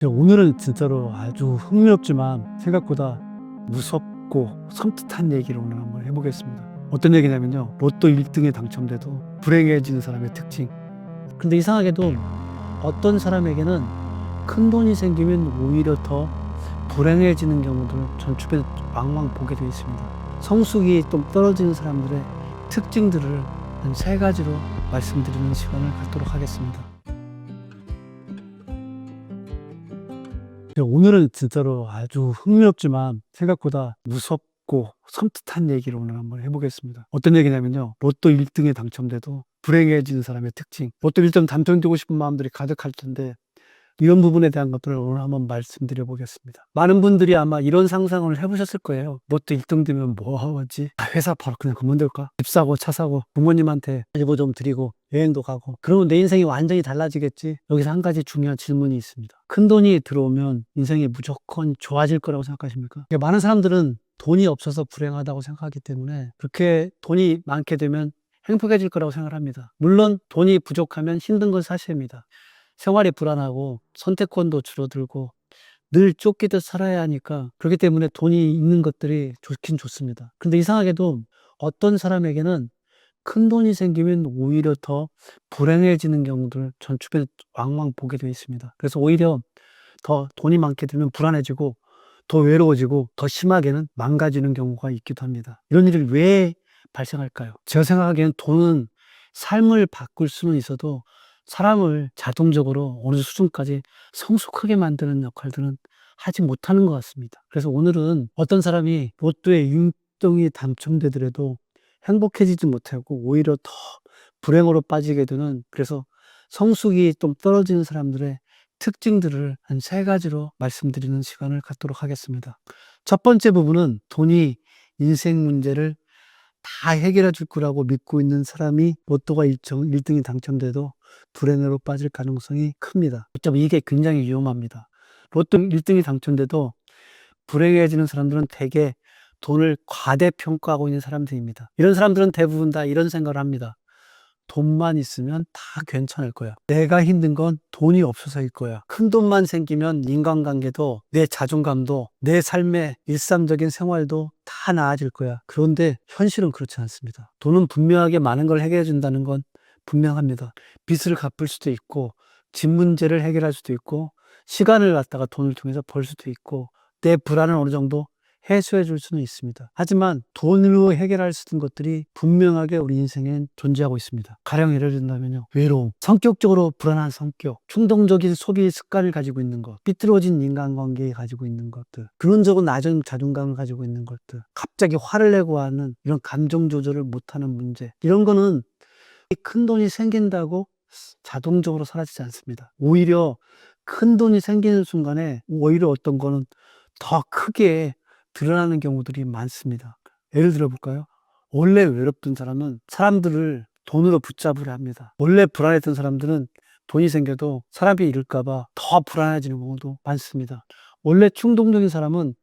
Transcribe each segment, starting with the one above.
오늘은 진짜로 아주 흥미롭지만 생각보다 무섭고 섬뜩한 얘기를 오늘 한번 해보겠습니다. 어떤 얘기냐면요. 로또 1등에 당첨돼도 불행해지는 사람의 특징. 근데 이상하게도 어떤 사람에게는 큰 돈이 생기면 오히려 더 불행해지는 경우들을 전 주변에 왕왕 보게 되어 있습니다. 성숙이 좀 떨어지는 사람들의 특징들을 한 3가지로 말씀드리는 시간을 갖도록 하겠습니다. 오늘은 진짜로 아주 흥미롭지만 생각보다 무섭고 섬뜩한 얘기를 오늘 한번 해보겠습니다. 어떤 얘기냐면요. 로또 1등에 당첨돼도 불행해지는 사람의 특징. 로또 1등 당첨되고 싶은 마음들이 가득할 텐데 이런 부분에 대한 것들을 오늘 한번 말씀드려 보겠습니다. 많은 분들이 아마 이런 상상을 해보셨을 거예요. 로또 1등 되면 뭐 하지? 회사 바로 그냥 그만둘까? 집 사고 차 사고 부모님한테 예보 좀 드리고 여행도 가고 그러면 내 인생이 완전히 달라지겠지? 여기서 한 가지 중요한 질문이 있습니다. 큰 돈이 들어오면 인생이 무조건 좋아질 거라고 생각하십니까? 많은 사람들은 돈이 없어서 불행하다고 생각하기 때문에 그렇게 돈이 많게 되면 행복해질 거라고 생각합니다. 물론 돈이 부족하면 힘든 건 사실입니다. 생활이 불안하고 선택권도 줄어들고 늘 쫓기듯 살아야 하니까 그렇기 때문에 돈이 있는 것들이 좋긴 좋습니다. 근데 이상하게도 어떤 사람에게는 큰 돈이 생기면 오히려 더 불행해지는 경우들 전 주변에 왕왕 보게 되어 있습니다. 그래서 오히려 더 돈이 많게 되면 불안해지고 더 외로워지고 더 심하게는 망가지는 경우가 있기도 합니다. 이런 일이 왜 발생할까요? 제가 생각하기에는 돈은 삶을 바꿀 수는 있어도 사람을 자동적으로 어느 수준까지 성숙하게 만드는 역할들은 하지 못하는 것 같습니다. 그래서 오늘은 어떤 사람이 로또에 1등이 당첨되더라도 행복해지지 못하고 오히려 더 불행으로 빠지게 되는, 그래서 성숙이 좀 떨어지는 사람들의 특징들을 한 3가지로 말씀드리는 시간을 갖도록 하겠습니다. 첫 번째 부분은 돈이 인생 문제를 다 해결해 줄 거라고 믿고 있는 사람이 로또가 1등이 당첨돼도 불행으로 빠질 가능성이 큽니다. 이게 굉장히 위험합니다. 로또 1등이 당첨돼도 불행해지는 사람들은 대개 돈을 과대평가하고 있는 사람들입니다. 이런 사람들은 대부분 다 이런 생각을 합니다. 돈만 있으면 다 괜찮을 거야. 내가 힘든 건 돈이 없어서일 거야. 큰 돈만 생기면 인간관계도 내 자존감도 내 삶의 일상적인 생활도 다 나아질 거야. 그런데 현실은 그렇지 않습니다. 돈은 분명하게 많은 걸 해결해 준다는 건 분명합니다. 빚을 갚을 수도 있고 집 문제를 해결할 수도 있고 시간을 갖다가 돈을 통해서 벌 수도 있고 내 불안을 어느 정도 해소해 줄 수는 있습니다. 하지만 돈으로 해결할 수 있는 것들이 분명하게 우리 인생엔 존재하고 있습니다. 가령 예를 든다면요. 외로움, 성격적으로 불안한 성격, 충동적인 소비 습관을 가지고 있는 것, 삐뚤어진 인간관계 가지고 있는 것들, 근원적으로 낮은 자존감을 가지고 있는 것들, 갑자기 화를 내고 하는 이런 감정 조절을 못하는 문제, 이런 거는 큰 돈이 생긴다고 자동적으로 사라지지 않습니다. 오히려 큰 돈이 생기는 순간에 오히려 어떤 거는 더 크게 드러나는 경우들이 많습니다. 예를 들어 볼까요? 원래 외롭던 사람은 사람들을 돈으로 붙잡으려 합니다. 원래 불안했던 사람들은 돈이 생겨도 사람이 잃을까봐 더 불안해지는 경우도 많습니다. 원래 충동적인 사람은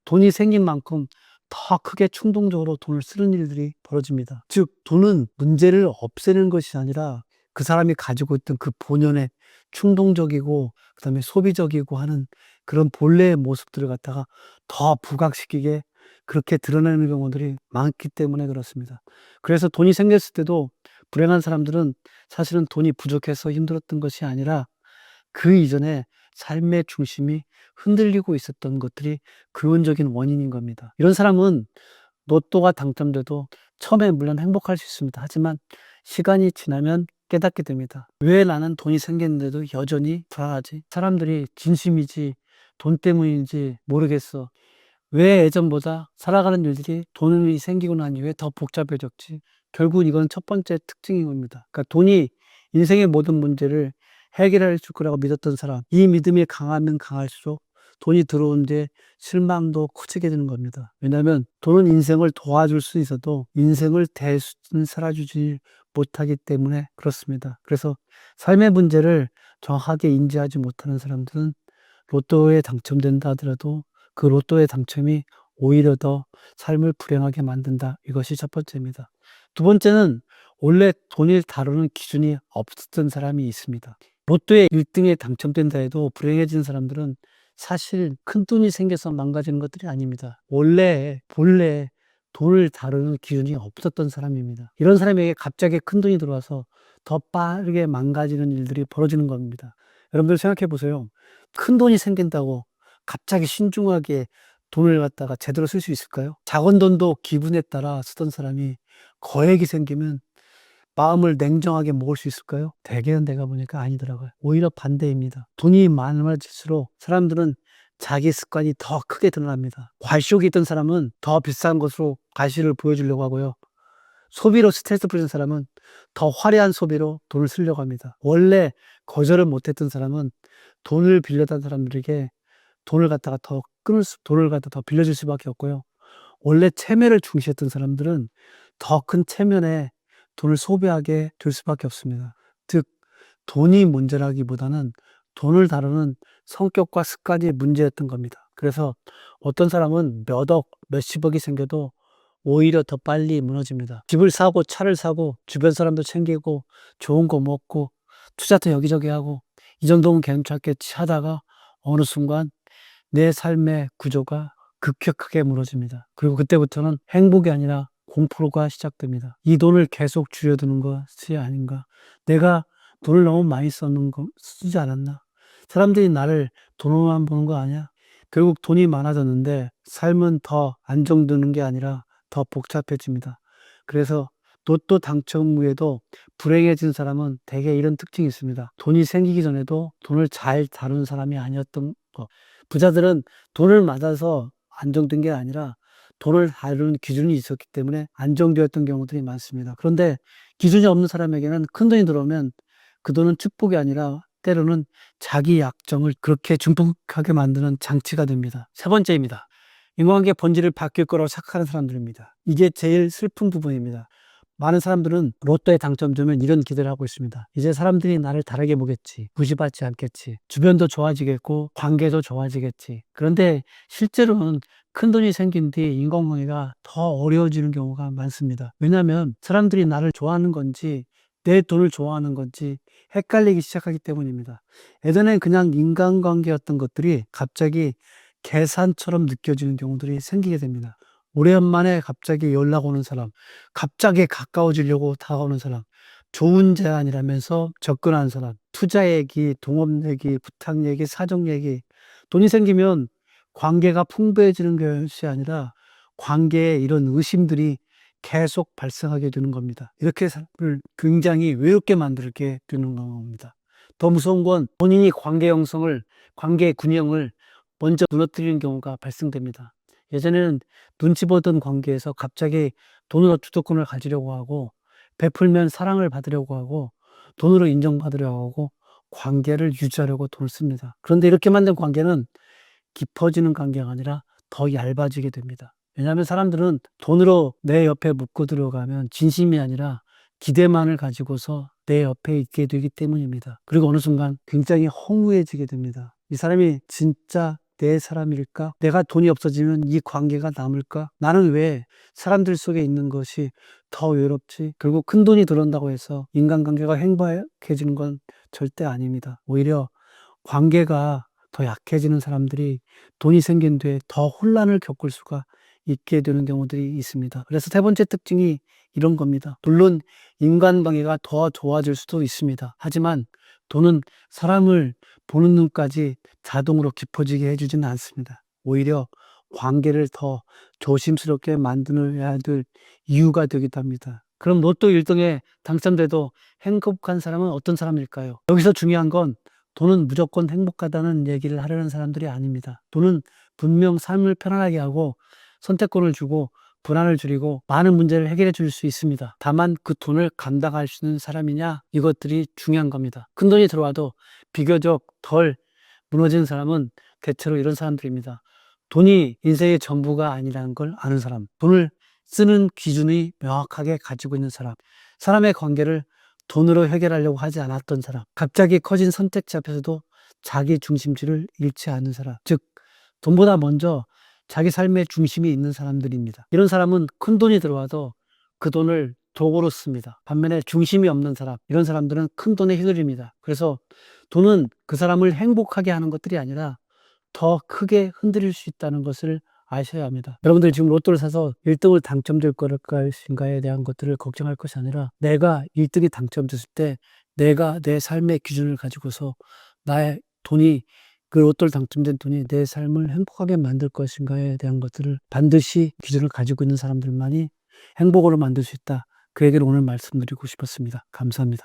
돈이 생긴 만큼 더 크게 충동적으로 돈을 쓰는 일들이 벌어집니다. 즉, 돈은 문제를 없애는 것이 아니라 그 사람이 가지고 있던 그 본연의 충동적이고 그다음에 소비적이고 하는 그런 본래의 모습들을 갖다가 더 부각시키게 그렇게 드러내는 경우들이 많기 때문에 그렇습니다. 그래서 돈이 생겼을 때도 불행한 사람들은 사실은 돈이 부족해서 힘들었던 것이 아니라 그 이전에 삶의 중심이 흔들리고 있었던 것들이 근원적인 원인인 겁니다. 이런 사람은 로또가 당첨돼도 처음에 물론 행복할 수 있습니다. 하지만 시간이 지나면 깨닫게 됩니다. 왜 나는 돈이 생겼는데도 여전히 불안하지? 사람들이 진심이지 돈 때문인지 모르겠어. 왜 예전보다 살아가는 일들이 돈이 생기고 난 이후에 더 복잡해졌지? 결국 이건 첫 번째 특징인 겁니다. 그러니까 돈이 인생의 모든 문제를 해결해 줄 거라고 믿었던 사람, 이 믿음이 강하면 강할수록 돈이 들어오는데 실망도 커지게 되는 겁니다. 왜냐하면 돈은 인생을 도와줄 수 있어도 인생을 대수는 살아주지 못하기 때문에 그렇습니다. 그래서 삶의 문제를 정확하게 인지하지 못하는 사람들은 로또에 당첨된다 하더라도 그 로또의 당첨이 오히려 더 삶을 불행하게 만든다. 이것이 첫 번째입니다. 두 번째는 원래 돈을 다루는 기준이 없었던 사람이 있습니다. 로또에 1등에 당첨된다 해도 불행해진 사람들은 사실 큰돈이 생겨서 망가지는 것들이 아닙니다. 본래 돈을 다루는 기준이 없었던 사람입니다. 이런 사람에게 갑자기 큰돈이 들어와서 더 빠르게 망가지는 일들이 벌어지는 겁니다. 여러분들 생각해 보세요. 큰돈이 생긴다고 갑자기 신중하게 돈을 갖다가 제대로 쓸 수 있을까요? 작은 돈도 기분에 따라 쓰던 사람이 거액이 생기면 마음을 냉정하게 먹을 수 있을까요? 대개는 내가 보니까 아니더라고요. 오히려 반대입니다. 돈이 많아질수록 사람들은 자기 습관이 더 크게 드러납니다. 과시욕이 있던 사람은 더 비싼 것으로 과시를 보여주려고 하고요. 소비로 스트레스 풀리는 사람은 더 화려한 소비로 돈을 쓰려고 합니다. 원래 거절을 못했던 사람은 돈을 빌려던 사람들에게 돈을 갖다 더 빌려줄 수밖에 없고요. 원래 체면을 중시했던 사람들은 더 큰 체면에 돈을 소비하게 될 수밖에 없습니다. 즉, 돈이 문제라기보다는 돈을 다루는 성격과 습관이 문제였던 겁니다. 그래서 어떤 사람은 몇 억, 몇십억이 생겨도 오히려 더 빨리 무너집니다. 집을 사고 차를 사고 주변 사람도 챙기고 좋은 거 먹고 투자도 여기저기 하고 이 정도면 괜찮겠지 하다가 어느 순간 내 삶의 구조가 급격하게 무너집니다. 그리고 그때부터는 행복이 아니라 공포가 시작됩니다. 이 돈을 계속 줄여두는 것이 아닌가? 내가 돈을 너무 많이 쓰지 않았나? 사람들이 나를 돈으로만 보는 거 아니야? 결국 돈이 많아졌는데 삶은 더 안정되는 게 아니라 더 복잡해집니다. 그래서 로또 당첨 후에도 불행해진 사람은 대개 이런 특징이 있습니다. 돈이 생기기 전에도 돈을 잘 다루는 사람이 아니었던 거. 부자들은 돈을 맞아서 안정된 게 아니라 돈을 다루는 기준이 있었기 때문에 안정되었던 경우들이 많습니다. 그런데 기준이 없는 사람에게는 큰 돈이 들어오면 그 돈은 축복이 아니라 때로는 자기 약점을 그렇게 증폭하게 만드는 장치가 됩니다. 세 번째입니다. 인간관계 본질을 바뀔 거라고 착각하는 사람들입니다. 이게 제일 슬픈 부분입니다. 많은 사람들은 로또에 당첨되면 이런 기대를 하고 있습니다. 이제 사람들이 나를 다르게 보겠지. 무시받지 않겠지. 주변도 좋아지겠고 관계도 좋아지겠지. 그런데 실제로는 큰돈이 생긴 뒤 인간관계가 더 어려워지는 경우가 많습니다. 왜냐하면 사람들이 나를 좋아하는 건지 내 돈을 좋아하는 건지 헷갈리기 시작하기 때문입니다. 예전엔 그냥 인간관계였던 것들이 갑자기 계산처럼 느껴지는 경우들이 생기게 됩니다. 오랜만에 갑자기 연락 오는 사람, 갑자기 가까워지려고 다가오는 사람, 좋은 제안이라면서 접근하는 사람, 투자 얘기, 동업 얘기, 부탁 얘기, 사정 얘기. 돈이 생기면 관계가 풍부해지는 것이 아니라 관계에 이런 의심들이 계속 발생하게 되는 겁니다. 이렇게 삶을 굉장히 외롭게 만들게 되는 겁니다. 더 무서운 건 본인이 관계의 균형을 먼저 무너뜨리는 경우가 발생됩니다. 예전에는 눈치 보던 관계에서 갑자기 돈으로 주도권을 가지려고 하고 베풀면 사랑을 받으려고 하고 돈으로 인정받으려고 하고 관계를 유지하려고 돈을 씁니다. 그런데 이렇게 만든 관계는 깊어지는 관계가 아니라 더 얇아지게 됩니다. 왜냐하면 사람들은 돈으로 내 옆에 묻고 들어가면 진심이 아니라 기대만을 가지고서 내 옆에 있게 되기 때문입니다. 그리고 어느 순간 굉장히 허무해지게 됩니다. 이 사람이 진짜 내 사람일까? 내가 돈이 없어지면 이 관계가 남을까? 나는 왜 사람들 속에 있는 것이 더 외롭지? 결국 큰 돈이 들어온다고 해서 인간관계가 행복해지는 건 절대 아닙니다. 오히려 관계가 더 약해지는 사람들이 돈이 생긴 뒤에 더 혼란을 겪을 수가 있게 되는 경우들이 있습니다. 그래서 세 번째 특징이 이런 겁니다. 물론 인간관계가 더 좋아질 수도 있습니다. 하지만 돈은 사람을 보는 눈까지 자동으로 깊어지게 해주지는 않습니다. 오히려 관계를 더 조심스럽게 만들어야 될 이유가 되기도 합니다. 그럼 로또 1등에 당첨돼도 행복한 사람은 어떤 사람일까요? 여기서 중요한 건 돈은 무조건 행복하다는 얘기를 하려는 사람들이 아닙니다. 돈은 분명 삶을 편안하게 하고 선택권을 주고 불안을 줄이고 많은 문제를 해결해 줄 수 있습니다. 다만 그 돈을 감당할 수 있는 사람이냐, 이것들이 중요한 겁니다. 큰 돈이 들어와도 비교적 덜 무너지는 사람은 대체로 이런 사람들입니다. 돈이 인생의 전부가 아니라는 걸 아는 사람, 돈을 쓰는 기준이 명확하게 가지고 있는 사람, 사람의 관계를 돈으로 해결하려고 하지 않았던 사람, 갑자기 커진 선택지 앞에서도 자기 중심지를 잃지 않는 사람, 즉 돈보다 먼저 자기 삶의 중심이 있는 사람들입니다. 이런 사람은 큰 돈이 들어와도 그 돈을 도구로 씁니다. 반면에 중심이 없는 사람, 이런 사람들은 큰 돈에 휘둘립니다. 그래서 돈은 그 사람을 행복하게 하는 것들이 아니라 더 크게 흔들릴 수 있다는 것을 아셔야 합니다. 여러분들 지금 로또를 사서 1등을 당첨될 것인가에 대한 것들을 걱정할 것이 아니라 내가 1등이 당첨됐을 때 내가 내 삶의 기준을 가지고서 나의 돈이 그 로또를 당첨된 돈이 내 삶을 행복하게 만들 것인가에 대한 것들을 반드시 기준을 가지고 있는 사람들만이 행복으로 만들 수 있다. 그 얘기를 오늘 말씀드리고 싶었습니다. 감사합니다.